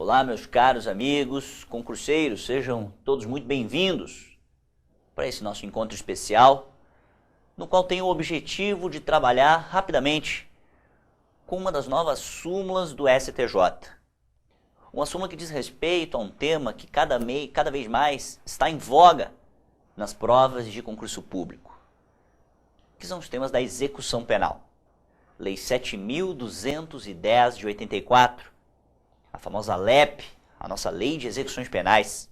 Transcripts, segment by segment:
Olá, meus caros amigos, concurseiros, sejam todos muito bem-vindos para esse nosso encontro especial, no qual tenho o objetivo de trabalhar rapidamente com uma das novas súmulas do STJ. Uma súmula que diz respeito a um tema que cada vez mais está em voga nas provas de concurso público, que são os temas da execução penal. Lei 7.210 de 84, a famosa LEP, a nossa Lei de Execuções Penais.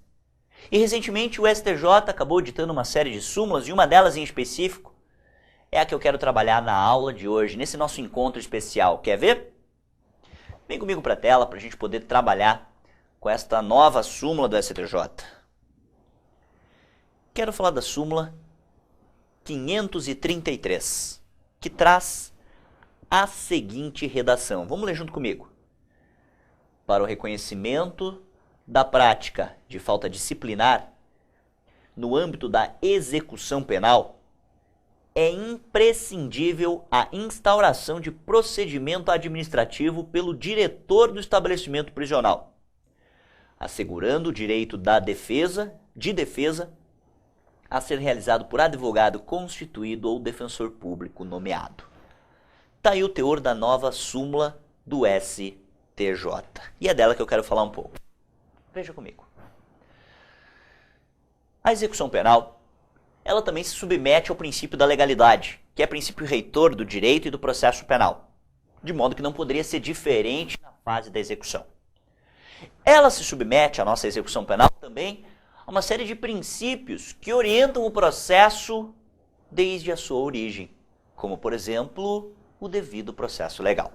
E recentemente o STJ acabou editando uma série de súmulas, e uma delas em específico é a que eu quero trabalhar na aula de hoje, nesse nosso encontro especial. Quer ver? Vem comigo para a tela para a gente poder trabalhar com esta nova súmula do STJ. Quero falar da súmula 533, que traz a seguinte redação. Vamos ler junto comigo. Para o reconhecimento da prática de falta disciplinar no âmbito da execução penal, é imprescindível a instauração de procedimento administrativo pelo diretor do estabelecimento prisional, assegurando o direito de defesa a ser realizado por advogado constituído ou defensor público nomeado. Está aí o teor da nova súmula do STJ. E é dela que eu quero falar um pouco. Veja comigo. A execução penal, ela também se submete ao princípio da legalidade, que é princípio reitor do direito e do processo penal, de modo que não poderia ser diferente na fase da execução. Ela se submete, a nossa execução penal, também a uma série de princípios que orientam o processo desde a sua origem, como, por exemplo, o devido processo legal.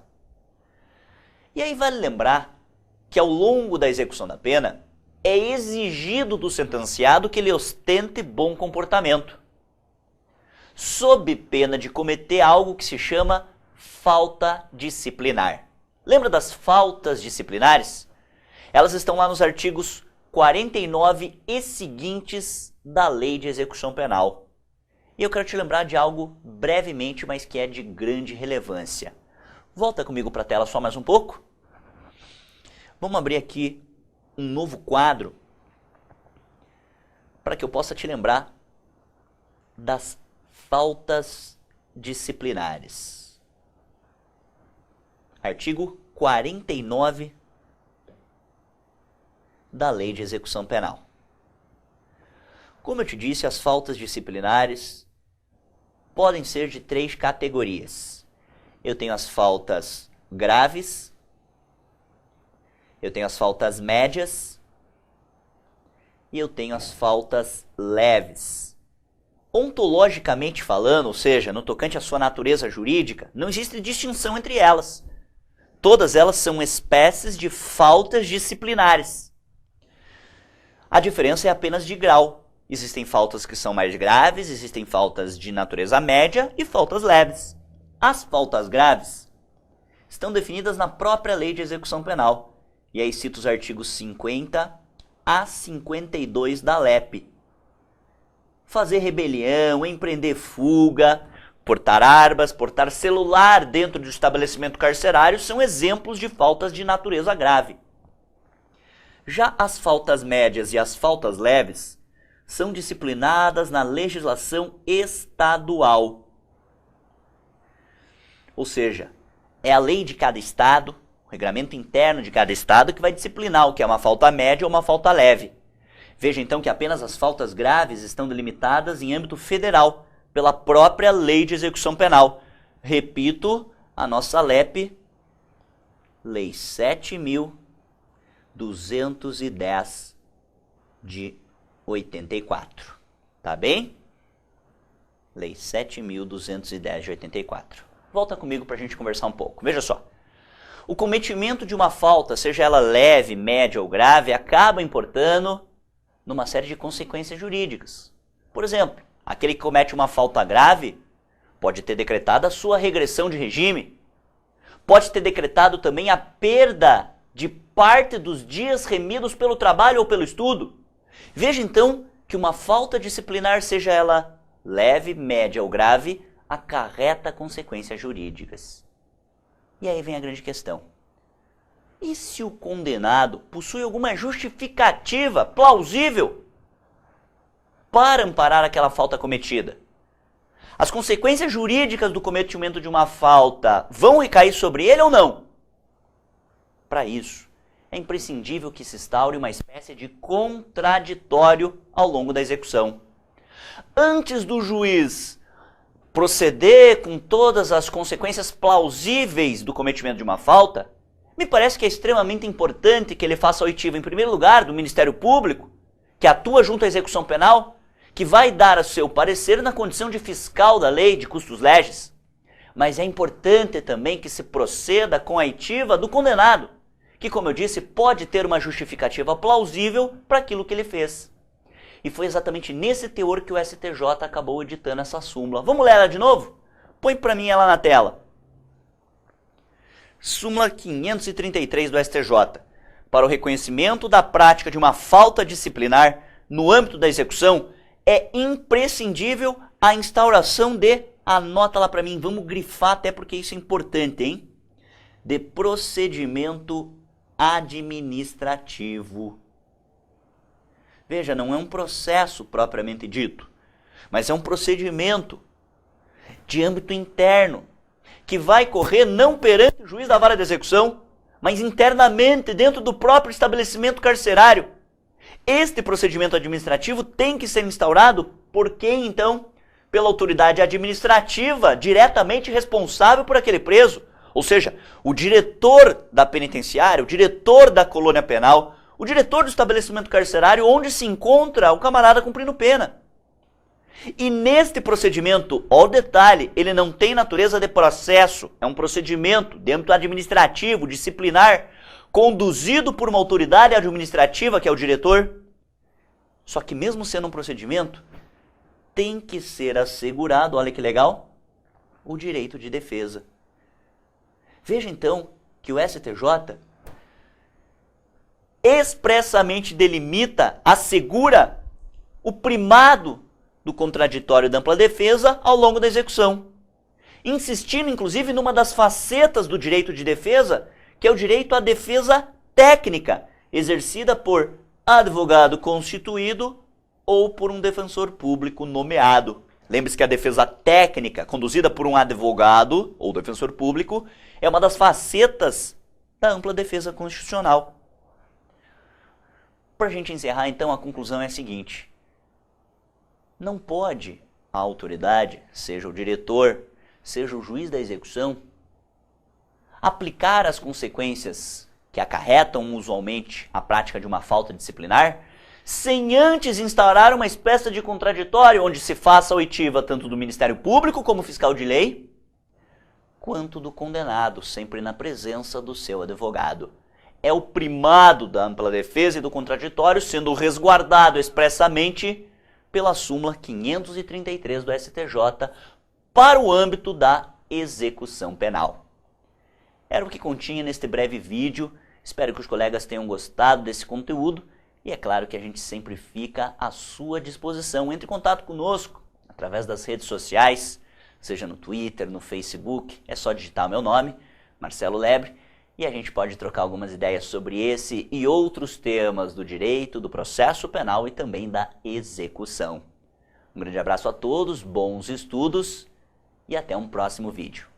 E aí vale lembrar que ao longo da execução da pena, é exigido do sentenciado que ele ostente bom comportamento, sob pena de cometer algo que se chama falta disciplinar. Lembra das faltas disciplinares? Elas estão lá nos artigos 49 e seguintes da Lei de Execução Penal. E eu quero te lembrar de algo brevemente, mas que é de grande relevância. Volta comigo para a tela só mais um pouco. Vamos abrir aqui um novo quadro para que eu possa te lembrar das faltas disciplinares. Artigo 49 da Lei de Execução Penal. Como eu te disse, as faltas disciplinares podem ser de 3 categorias. Eu tenho as faltas graves, eu tenho as faltas médias e eu tenho as faltas leves. Ontologicamente falando, ou seja, no tocante à sua natureza jurídica, não existe distinção entre elas. Todas elas são espécies de faltas disciplinares. A diferença é apenas de grau. Existem faltas que são mais graves, existem faltas de natureza média e faltas leves. As faltas graves estão definidas na própria Lei de Execução Penal. E aí cito os artigos 50 a 52 da LEP. Fazer rebelião, empreender fuga, portar armas, portar celular dentro do estabelecimento carcerário são exemplos de faltas de natureza grave. Já as faltas médias e as faltas leves são disciplinadas na legislação estadual. Ou seja, é a lei de cada estado, o regramento interno de cada estado, que vai disciplinar o que é uma falta média ou uma falta leve. Veja então que apenas as faltas graves estão delimitadas em âmbito federal, pela própria Lei de Execução Penal. Repito, a nossa LEP, Lei 7.210 de 84. Tá bem? Lei 7.210 de 84. Volta comigo para a gente conversar um pouco. Veja só. O cometimento de uma falta, seja ela leve, média ou grave, acaba importando numa série de consequências jurídicas. Por exemplo, aquele que comete uma falta grave pode ter decretado a sua regressão de regime, pode ter decretado também a perda de parte dos dias remidos pelo trabalho ou pelo estudo. Veja então que uma falta disciplinar, seja ela leve, média ou grave, acarreta consequências jurídicas. E aí vem a grande questão. E se o condenado possui alguma justificativa plausível para amparar aquela falta cometida? As consequências jurídicas do cometimento de uma falta vão recair sobre ele ou não? Para isso, é imprescindível que se instaure uma espécie de contraditório ao longo da execução. Antes do juiz proceder com todas as consequências plausíveis do cometimento de uma falta, me parece que é extremamente importante que ele faça a oitiva, em primeiro lugar, do Ministério Público, que atua junto à execução penal, que vai dar o seu parecer na condição de fiscal da lei de custos legis. Mas é importante também que se proceda com a oitiva do condenado, que, como eu disse, pode ter uma justificativa plausível para aquilo que ele fez. E foi exatamente nesse teor que o STJ acabou editando essa súmula. Vamos ler ela de novo? Põe para mim ela na tela. Súmula 533 do STJ. Para o reconhecimento da prática de uma falta disciplinar no âmbito da execução, é imprescindível a instauração de, anota lá para mim, vamos grifar até porque isso é importante, hein? De procedimento administrativo. Veja, não é um processo propriamente dito, mas é um procedimento de âmbito interno, que vai correr não perante o juiz da vara de execução, mas internamente dentro do próprio estabelecimento carcerário. Este procedimento administrativo tem que ser instaurado por quem, então? Pela autoridade administrativa diretamente responsável por aquele preso. Ou seja, o diretor da penitenciária, o diretor da colônia penal, o diretor do estabelecimento carcerário onde se encontra o camarada cumprindo pena. E neste procedimento, ó, o detalhe, ele não tem natureza de processo, é um procedimento de âmbito administrativo, disciplinar, conduzido por uma autoridade administrativa, que é o diretor. Só que mesmo sendo um procedimento, tem que ser assegurado, olha que legal, o direito de defesa. Veja então que o STJ expressamente delimita, assegura o primado do contraditório da ampla defesa ao longo da execução, insistindo inclusive numa das facetas do direito de defesa, que é o direito à defesa técnica, exercida por advogado constituído ou por um defensor público nomeado. Lembre-se que a defesa técnica, conduzida por um advogado ou defensor público, é uma das facetas da ampla defesa constitucional. Para a gente encerrar, então, a conclusão é a seguinte. Não pode a autoridade, seja o diretor, seja o juiz da execução, aplicar as consequências que acarretam usualmente a prática de uma falta disciplinar, sem antes instaurar uma espécie de contraditório onde se faça a oitiva tanto do Ministério Público como fiscal de lei, quanto do condenado, sempre na presença do seu advogado. É o primado da ampla defesa e do contraditório sendo resguardado expressamente pela súmula 533 do STJ para o âmbito da execução penal. Era o que continha neste breve vídeo. Espero que os colegas tenham gostado desse conteúdo e é claro que a gente sempre fica à sua disposição. Entre em contato conosco através das redes sociais, seja no Twitter, no Facebook, é só digitar o meu nome, Marcelo Lebre, e a gente pode trocar algumas ideias sobre esse e outros temas do direito, do processo penal e também da execução. Um grande abraço a todos, bons estudos e até um próximo vídeo.